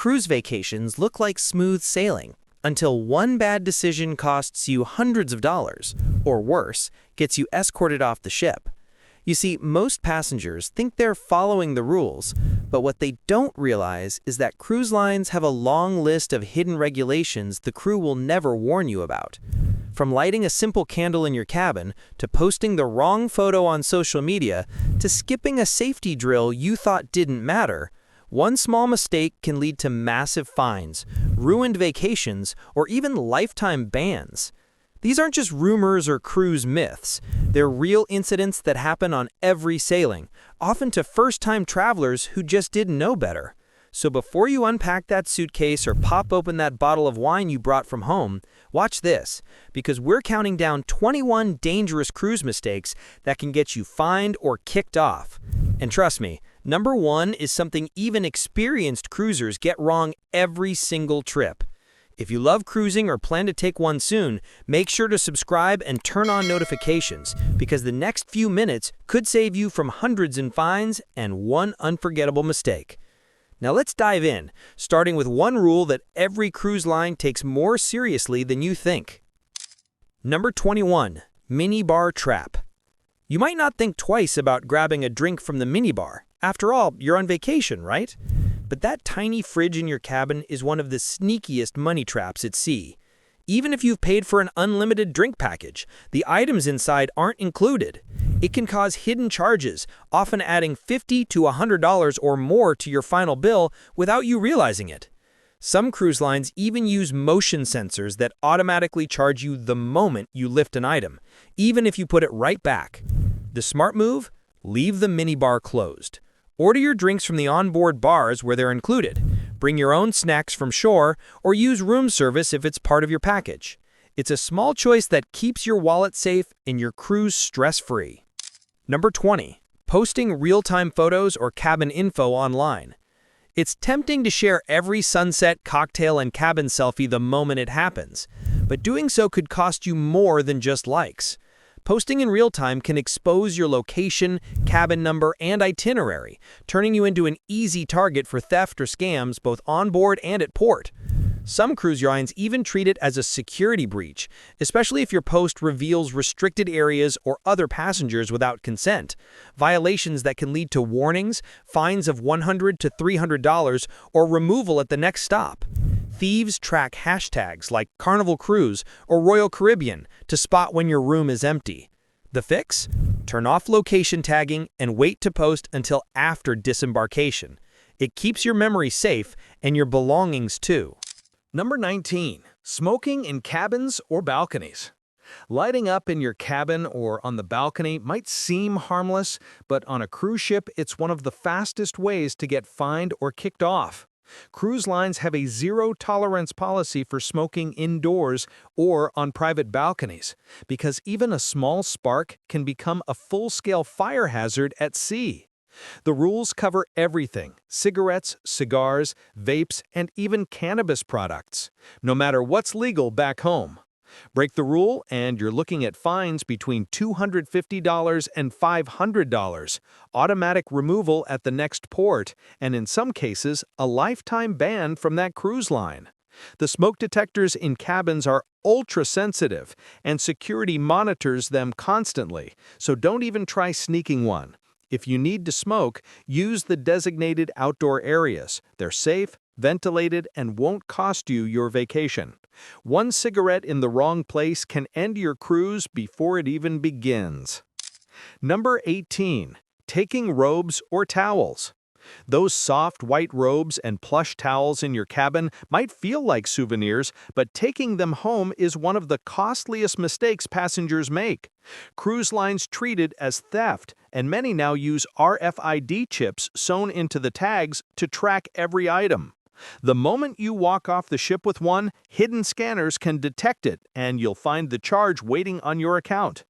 cruise vacations look like smooth sailing until one bad decision costs you hundreds of dollars, or worse, gets you escorted off the ship. You see, most passengers think they're following the rules, but what they don't realize is that cruise lines have a long list of hidden regulations the crew will never warn you about. From lighting a simple candle in your cabin, to posting the wrong photo on social media, to skipping a safety drill you thought didn't matter, one small mistake can lead to massive fines, ruined vacations, or even lifetime bans. These aren't just rumors or cruise myths. They're real incidents that happen on every sailing, often to first-time travelers who just didn't know better. So before you unpack that suitcase or pop open that bottle of wine you brought from home, watch this, because we're counting down 21 dangerous cruise mistakes that can get you fined or kicked off. And trust me, number one is something even experienced cruisers get wrong every single trip. If you love cruising or plan to take one soon, make sure to subscribe and turn on notifications, because the next few minutes could save you from hundreds in fines and one unforgettable mistake. Now let's dive in, starting with one rule that every cruise line takes more seriously than you think. Number 21. Minibar trap. You might not think twice about grabbing a drink from the minibar. After all, you're on vacation, right? But that tiny fridge in your cabin is one of the sneakiest money traps at sea. Even if you've paid for an unlimited drink package, the items inside aren't included. It can cause hidden charges, often adding $50 to $100 or more to your final bill without you realizing it. Some cruise lines even use motion sensors that automatically charge you the moment you lift an item, even if you put it right back. The smart move? Leave the minibar closed. Order your drinks from the onboard bars where they're included. Bring your own snacks from shore, or use room service if it's part of your package. It's a small choice that keeps your wallet safe and your cruise stress-free. Number 20. Posting real-time photos or cabin info online. It's tempting to share every sunset, cocktail, and cabin selfie the moment it happens, but doing so could cost you more than just likes. Posting in real time can expose your location, cabin number, and itinerary, turning you into an easy target for theft or scams both on board and at port. Some cruise lines even treat it as a security breach, especially if your post reveals restricted areas or other passengers without consent, violations that can lead to warnings, fines of $100 to $300, or removal at the next stop. Thieves track hashtags like Carnival Cruise or Royal Caribbean to spot when your room is empty. The fix? Turn off location tagging and wait to post until after disembarkation. It keeps your memory safe and your belongings too. Number 19. Smoking in cabins or balconies. Lighting up in your cabin or on the balcony might seem harmless, but on a cruise ship, it's one of the fastest ways to get fined or kicked off. Cruise lines have a zero-tolerance policy for smoking indoors or on private balconies, because even a small spark can become a full-scale fire hazard at sea. The rules cover everything: cigarettes, cigars, vapes, and even cannabis products, no matter what's legal back home. Break the rule, and you're looking at fines between $250 and $500, automatic removal at the next port, and in some cases, a lifetime ban from that cruise line. The smoke detectors in cabins are ultra-sensitive, and security monitors them constantly, so don't even try sneaking one. If you need to smoke, use the designated outdoor areas. They're safe, ventilated, and won't cost you your vacation. One cigarette in the wrong place can end your cruise before it even begins. Number 18. Taking robes or towels. Those soft white robes and plush towels in your cabin might feel like souvenirs, but taking them home is one of the costliest mistakes passengers make. Cruise lines treat it as theft, and many now use RFID chips sewn into the tags to track every item. The moment you walk off the ship with one, hidden scanners can detect it, and you'll find the charge waiting on your account.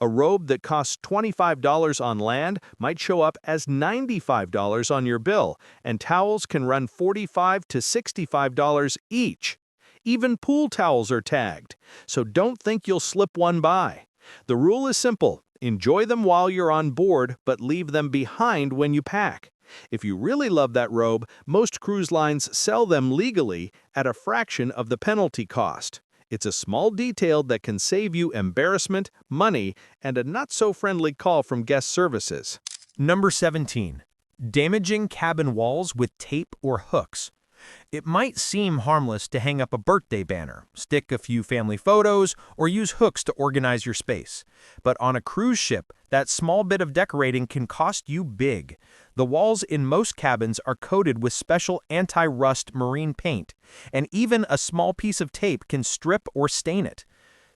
A robe that costs $25 on land might show up as $95 on your bill, and towels can run $45 to $65 each. Even pool towels are tagged, so don't think you'll slip one by. The rule is simple: enjoy them while you're on board, but leave them behind when you pack. If you really love that robe, most cruise lines sell them legally at a fraction of the penalty cost. It's a small detail that can save you embarrassment, money, and a not-so-friendly call from guest services. Number 17. Damaging cabin walls with tape or hooks. It might seem harmless to hang up a birthday banner, stick a few family photos, or use hooks to organize your space. But on a cruise ship, that small bit of decorating can cost you big. The walls in most cabins are coated with special anti-rust marine paint, and even a small piece of tape can strip or stain it.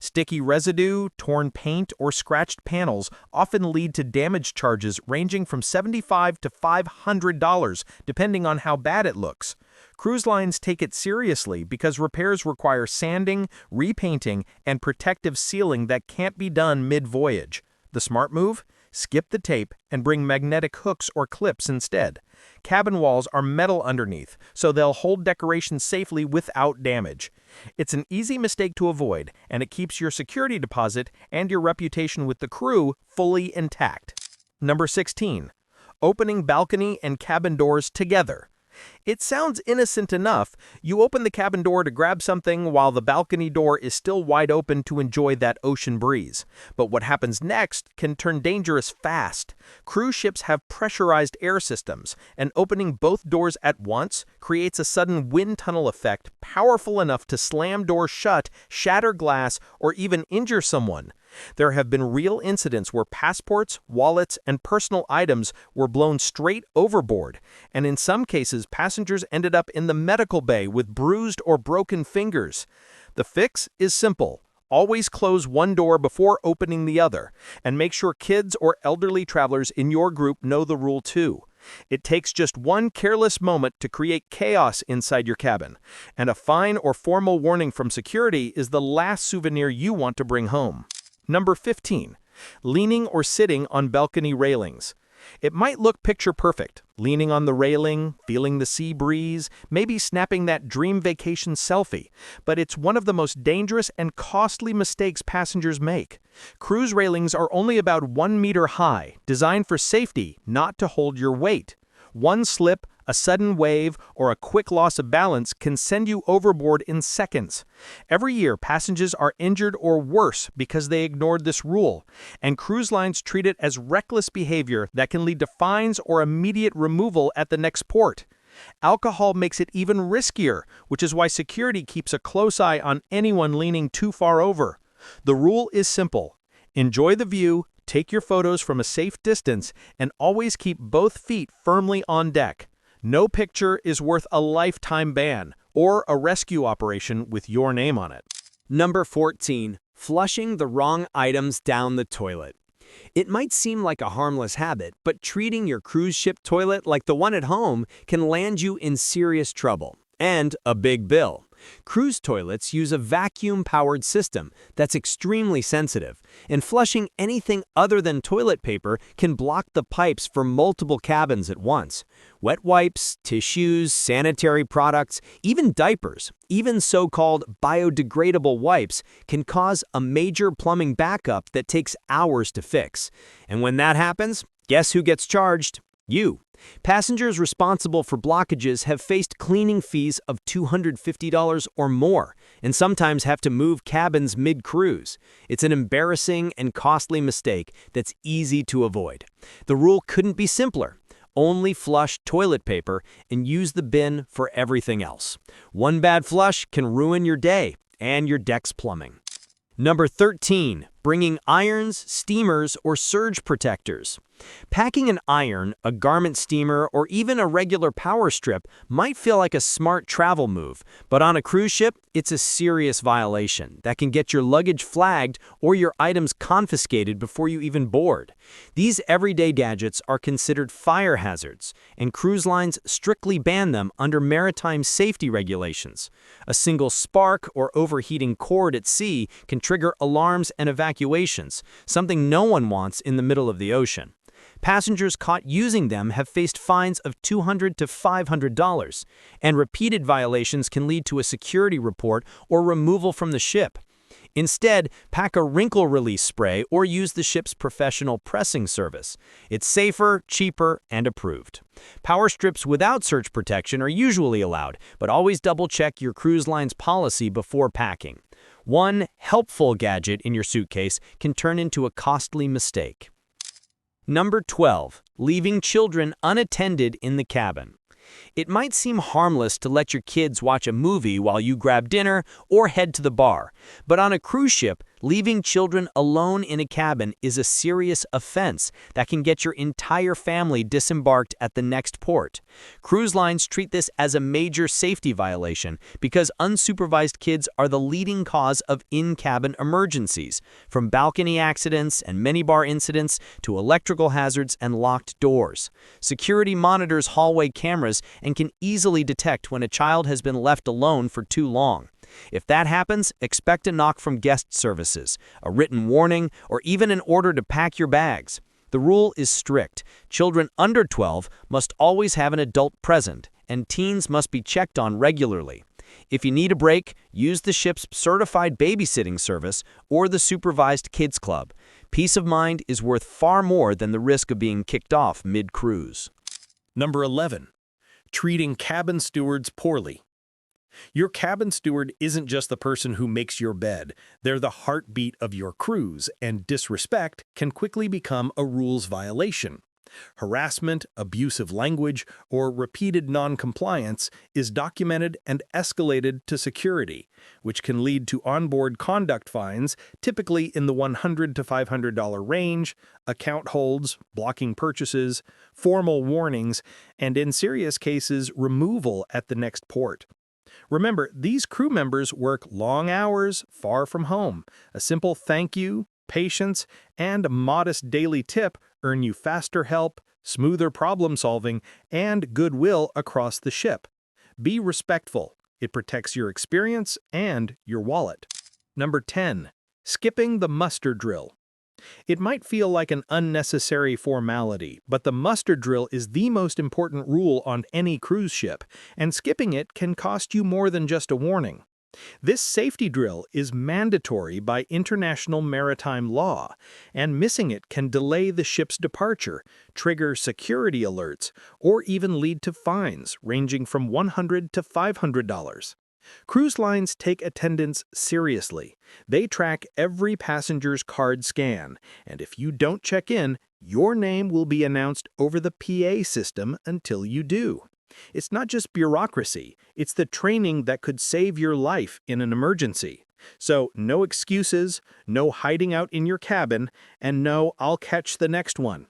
Sticky residue, torn paint, or scratched panels often lead to damage charges ranging from $75 to $500, depending on how bad it looks. Cruise lines take it seriously because repairs require sanding, repainting, and protective sealing that can't be done mid-voyage. The smart move? Skip the tape and bring magnetic hooks or clips instead. Cabin walls are metal underneath, so they'll hold decorations safely without damage. It's an easy mistake to avoid, and it keeps your security deposit and your reputation with the crew fully intact. Number 16. Opening balcony and cabin doors together. It sounds innocent enough. You open the cabin door to grab something while the balcony door is still wide open to enjoy that ocean breeze. But what happens next can turn dangerous fast. Cruise ships have pressurized air systems, and opening both doors at once creates a sudden wind tunnel effect powerful enough to slam doors shut, shatter glass, or even injure someone. There have been real incidents where passports, wallets, and personal items were blown straight overboard, and in some cases, passengers ended up in the medical bay with bruised or broken fingers. The fix is simple. Always close one door before opening the other, and make sure kids or elderly travelers in your group know the rule too. It takes just one careless moment to create chaos inside your cabin, and a fine or formal warning from security is the last souvenir you want to bring home. Number 15. Leaning or sitting on balcony railings. It might look picture perfect, leaning on the railing, feeling the sea breeze, maybe snapping that dream vacation selfie, but it's one of the most dangerous and costly mistakes passengers make. Cruise railings are only about 1 meter high, designed for safety, not to hold your weight. One slip, a sudden wave, or a quick loss of balance can send you overboard in seconds. Every year, passengers are injured or worse because they ignored this rule, and cruise lines treat it as reckless behavior that can lead to fines or immediate removal at the next port. Alcohol makes it even riskier, which is why security keeps a close eye on anyone leaning too far over. The rule is simple. Enjoy the view, take your photos from a safe distance, and always keep both feet firmly on deck. No picture is worth a lifetime ban or a rescue operation with your name on it. Number 14. Flushing the wrong items down the toilet. It might seem like a harmless habit, but treating your cruise ship toilet like the one at home can land you in serious trouble and a big bill. Cruise toilets use a vacuum-powered system that's extremely sensitive, and flushing anything other than toilet paper can block the pipes for multiple cabins at once. Wet wipes, tissues, sanitary products, even diapers, even so-called biodegradable wipes can cause a major plumbing backup that takes hours to fix. And when that happens, guess who gets charged? You. Passengers responsible for blockages have faced cleaning fees of $250 or more, and sometimes have to move cabins mid-cruise. It's an embarrassing and costly mistake that's easy to avoid. The rule couldn't be simpler. Only flush toilet paper and use the bin for everything else. One bad flush can ruin your day and your deck's plumbing. Number 13. Bringing irons, steamers, or surge protectors. Packing an iron, a garment steamer, or even a regular power strip might feel like a smart travel move, but on a cruise ship, it's a serious violation that can get your luggage flagged or your items confiscated before you even board. These everyday gadgets are considered fire hazards, and cruise lines strictly ban them under maritime safety regulations. A single spark or overheating cord at sea can trigger alarms and evacuations, something no one wants in the middle of the ocean. Passengers caught using them have faced fines of $200 to $500, and repeated violations can lead to a security report or removal from the ship. Instead, pack a wrinkle release spray or use the ship's professional pressing service. It's safer, cheaper, and approved. Power strips without surge protection are usually allowed, but always double-check your cruise line's policy before packing. One helpful gadget in your suitcase can turn into a costly mistake. Number 12. Leaving children unattended in the cabin. It might seem harmless to let your kids watch a movie while you grab dinner or head to the bar, but on a cruise ship, leaving children alone in a cabin is a serious offense that can get your entire family disembarked at the next port. Cruise lines treat this as a major safety violation because unsupervised kids are the leading cause of in-cabin emergencies, from balcony accidents and minibar incidents to electrical hazards and locked doors. Security monitors hallway cameras and can easily detect when a child has been left alone for too long. If that happens, expect a knock from guest services, a written warning, or even an order to pack your bags. The rule is strict. Children under 12 must always have an adult present, and teens must be checked on regularly. If you need a break, use the ship's certified babysitting service or the supervised kids club. Peace of mind is worth far more than the risk of being kicked off mid-cruise. Number 11. Treating cabin stewards poorly. Your cabin steward isn't just the person who makes your bed. They're the heartbeat of your cruise, and disrespect can quickly become a rules violation. Harassment, abusive language, or repeated non-compliance is documented and escalated to security, which can lead to onboard conduct fines, typically in the $100 to $500 range, account holds, blocking purchases, formal warnings, and in serious cases, removal at the next port. Remember, these crew members work long hours, far from home. A simple thank you, patience, and a modest daily tip earn you faster help, smoother problem-solving, and goodwill across the ship. Be respectful. It protects your experience and your wallet. Number 10. Skipping the muster drill. It might feel like an unnecessary formality, but the muster drill is the most important rule on any cruise ship, and skipping it can cost you more than just a warning. This safety drill is mandatory by international maritime law, and missing it can delay the ship's departure, trigger security alerts, or even lead to fines ranging from $100 to $500. Cruise lines take attendance seriously. They track every passenger's card scan, and if you don't check in, your name will be announced over the PA system until you do. It's not just bureaucracy, it's the training that could save your life in an emergency. So no excuses, no hiding out in your cabin, and no "I'll catch the next one."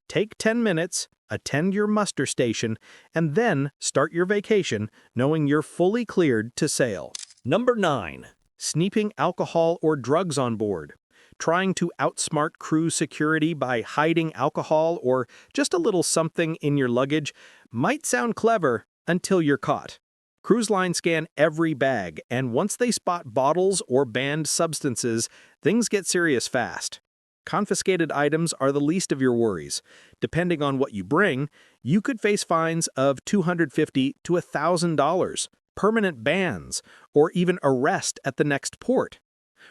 Take 10 minutes, attend your muster station, and then start your vacation knowing you're fully cleared to sail. Number 9. Sneaking alcohol or drugs on board. Trying to outsmart crew security by hiding alcohol or just a little something in your luggage might sound clever until you're caught. Cruise lines scan every bag, and once they spot bottles or banned substances, things get serious fast. Confiscated items are the least of your worries. Depending on what you bring, you could face fines of $250 to $1,000, permanent bans, or even arrest at the next port.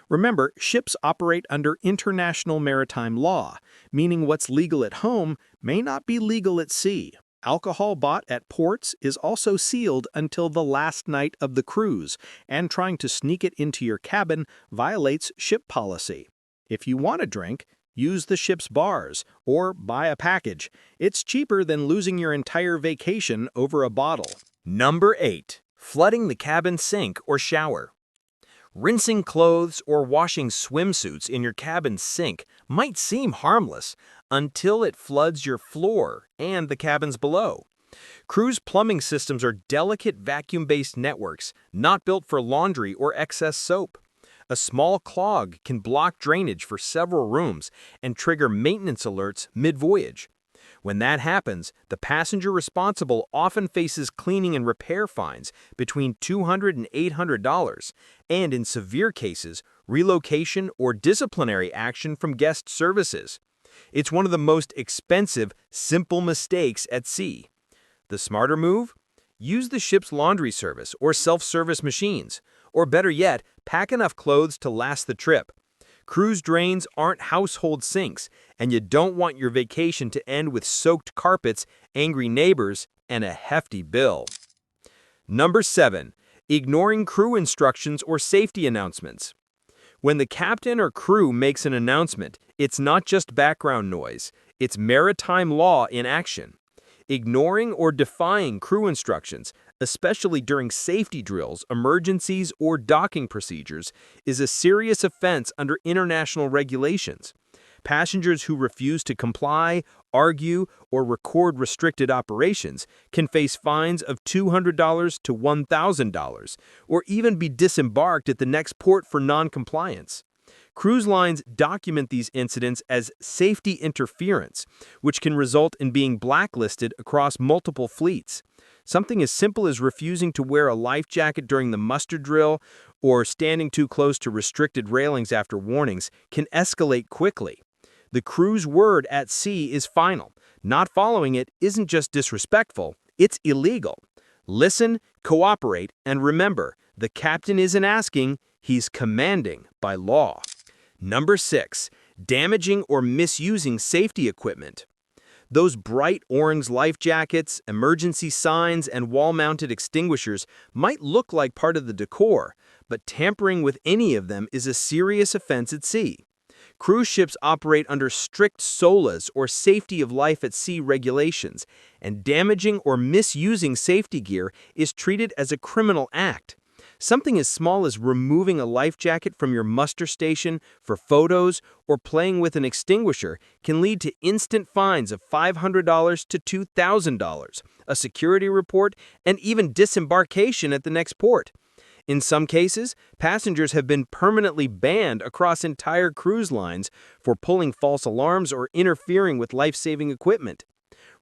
Remember, ships operate under international maritime law, meaning what's legal at home may not be legal at sea. Alcohol bought at ports is also sealed until the last night of the cruise, and trying to sneak it into your cabin violates ship policy. If you want a drink, use the ship's bars or buy a package. It's cheaper than losing your entire vacation over a bottle. Number 8. Flooding the cabin sink or shower. Rinsing clothes or washing swimsuits in your cabin sink might seem harmless until it floods your floor and the cabins below. Cruise plumbing systems are delicate vacuum-based networks, not built for laundry or excess soap. A small clog can block drainage for several rooms and trigger maintenance alerts mid-voyage. When that happens, the passenger responsible often faces cleaning and repair fines between $200 and $800, and in severe cases, relocation or disciplinary action from guest services. It's one of the most expensive, simple mistakes at sea. The smarter move? Use the ship's laundry service or self-service machines. Or better yet, pack enough clothes to last the trip. Cruise drains aren't household sinks, and you don't want your vacation to end with soaked carpets, angry neighbors, and a hefty bill. Number 7. Ignoring crew instructions or safety announcements. When the captain or crew makes an announcement, it's not just background noise, it's maritime law in action. Ignoring or defying crew instructions, especially during safety drills, emergencies, or docking procedures, is a serious offense under international regulations. Passengers who refuse to comply, argue, or record restricted operations can face fines of $200 to $1,000, or even be disembarked at the next port for non-compliance. Cruise lines document these incidents as safety interference, which can result in being blacklisted across multiple fleets. Something as simple as refusing to wear a life jacket during the muster drill or standing too close to restricted railings after warnings can escalate quickly. The crew's word at sea is final. Not following it isn't just disrespectful, it's illegal. Listen, cooperate, and remember, the captain isn't asking, he's commanding by law. Number 6. Damaging or misusing safety equipment. Those bright orange life jackets, emergency signs, and wall-mounted extinguishers might look like part of the decor, but tampering with any of them is a serious offense at sea. Cruise ships operate under strict SOLAS or safety of life at sea regulations, and damaging or misusing safety gear is treated as a criminal act. Something as small as removing a life jacket from your muster station for photos or playing with an extinguisher can lead to instant fines of $500 to $2,000, a security report, and even disembarkation at the next port. In some cases, passengers have been permanently banned across entire cruise lines for pulling false alarms or interfering with life-saving equipment.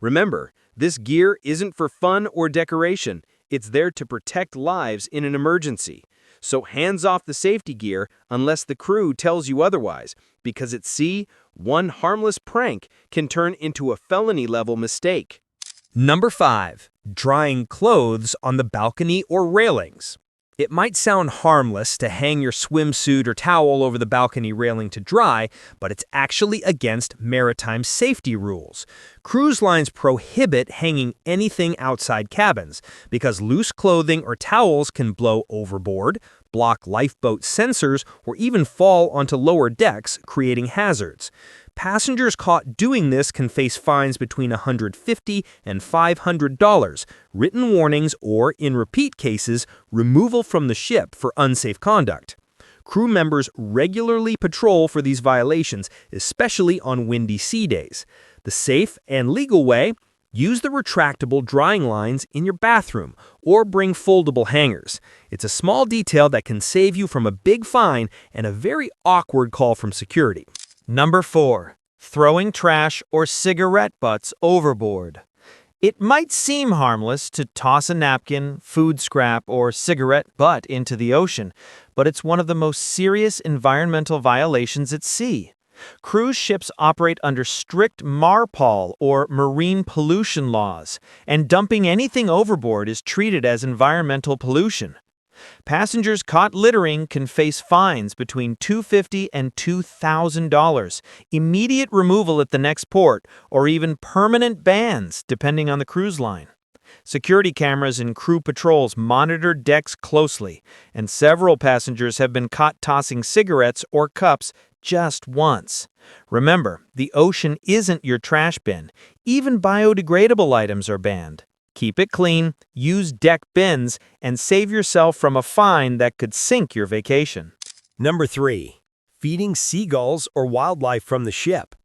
Remember, this gear isn't for fun or decoration. It's there to protect lives in an emergency. So hands off the safety gear unless the crew tells you otherwise, because at sea, one harmless prank can turn into a felony-level mistake. Number 5. Drying clothes on the balcony or railings. It might sound harmless to hang your swimsuit or towel over the balcony railing to dry, but it's actually against maritime safety rules. Cruise lines prohibit hanging anything outside cabins because loose clothing or towels can blow overboard, block lifeboat sensors, or even fall onto lower decks, creating hazards. Passengers caught doing this can face fines between $150 and $500, written warnings, or, in repeat cases, removal from the ship for unsafe conduct. Crew members regularly patrol for these violations, especially on windy sea days. The safe and legal way: use the retractable drying lines in your bathroom or bring foldable hangers. It's a small detail that can save you from a big fine and a very awkward call from security. Number 4. Throwing trash or cigarette butts overboard. It might seem harmless to toss a napkin, food scrap, or cigarette butt into the ocean, but it's one of the most serious environmental violations at sea. Cruise ships operate under strict MARPOL or marine pollution laws, and dumping anything overboard is treated as environmental pollution. Passengers caught littering can face fines between $250 and $2,000, immediate removal at the next port, or even permanent bans, depending on the cruise line. Security cameras and crew patrols monitor decks closely, and several passengers have been caught tossing cigarettes or cups just once. Remember, the ocean isn't your trash bin. Even biodegradable items are banned. Keep it clean, use deck bins, and save yourself from a fine that could sink your vacation. Number 3. Feeding seagulls or wildlife from the ship.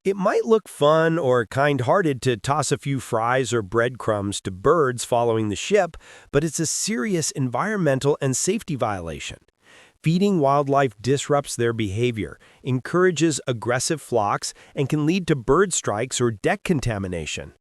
It might look fun or kind-hearted to toss a few fries or breadcrumbs to birds following the ship, but it's a serious environmental and safety violation. Feeding wildlife disrupts their behavior, encourages aggressive flocks, and can lead to bird strikes or deck contamination.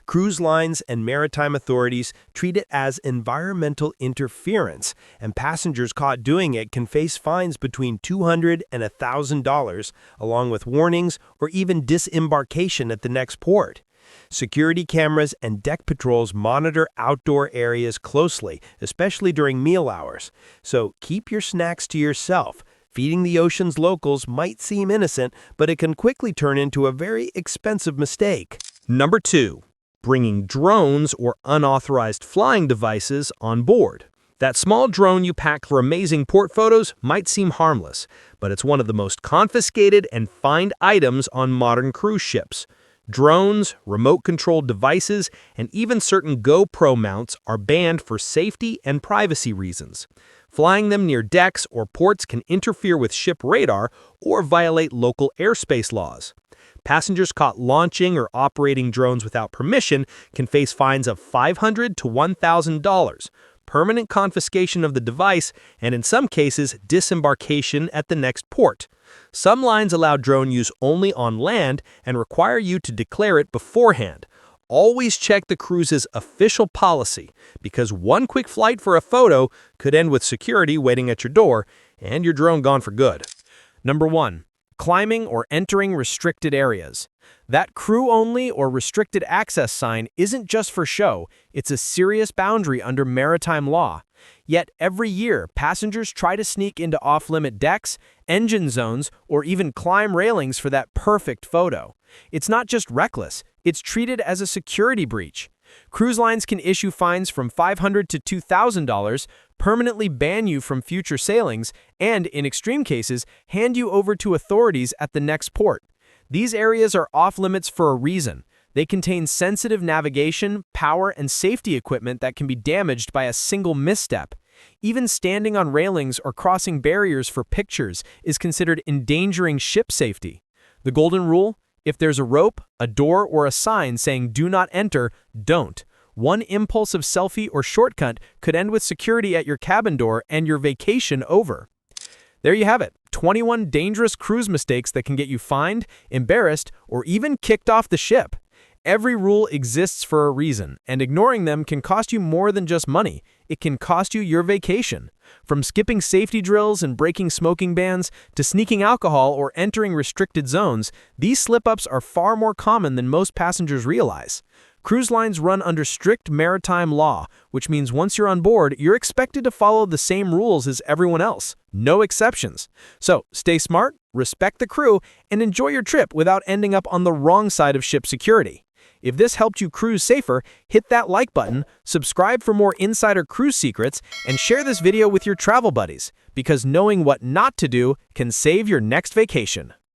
Cruise lines and maritime authorities treat it as environmental interference, and passengers caught doing it can face fines between $200 and $1,000, along with warnings or even disembarkation at the next port. Security cameras and deck patrols monitor outdoor areas closely, especially during meal hours. So keep your snacks to yourself. Feeding the ocean's locals might seem innocent, but it can quickly turn into a very expensive mistake. Number 2. Bringing drones or unauthorized flying devices on board. That small drone you pack for amazing port photos might seem harmless, but it's one of the most confiscated and fined items on modern cruise ships. Drones, remote-controlled devices, and even certain GoPro mounts are banned for safety and privacy reasons. Flying them near decks or ports can interfere with ship radar or violate local airspace laws. Passengers caught launching or operating drones without permission can face fines of $500 to $1,000, permanent confiscation of the device, and in some cases, disembarkation at the next port. Some lines allow drone use only on land and require you to declare it beforehand. Always check the cruise's official policy, because one quick flight for a photo could end with security waiting at your door and your drone gone for good. Number 1. Climbing or entering restricted areas. That crew-only or restricted access sign isn't just for show, it's a serious boundary under maritime law. Yet every year, passengers try to sneak into off-limit decks, engine zones, or even climb railings for that perfect photo. It's not just reckless, it's treated as a security breach. Cruise lines can issue fines from $500 to $2,000, permanently ban you from future sailings, and, in extreme cases, hand you over to authorities at the next port. These areas are off-limits for a reason. They contain sensitive navigation, power, and safety equipment that can be damaged by a single misstep. Even standing on railings or crossing barriers for pictures is considered endangering ship safety. The golden rule? If there's a rope, a door, or a sign saying "do not enter," don't. One impulsive selfie or shortcut could end with security at your cabin door and your vacation over. There you have it, 21 dangerous cruise mistakes that can get you fined, embarrassed, or even kicked off the ship. Every rule exists for a reason, and ignoring them can cost you more than just money. It can cost you your vacation. From skipping safety drills and breaking smoking bans to sneaking alcohol or entering restricted zones, these slip-ups are far more common than most passengers realize. Cruise lines run under strict maritime law, which means once you're on board, you're expected to follow the same rules as everyone else. No exceptions. So, stay smart, respect the crew, and enjoy your trip without ending up on the wrong side of ship security. If this helped you cruise safer, hit that like button, subscribe for more insider cruise secrets, and share this video with your travel buddies, because knowing what not to do can save your next vacation.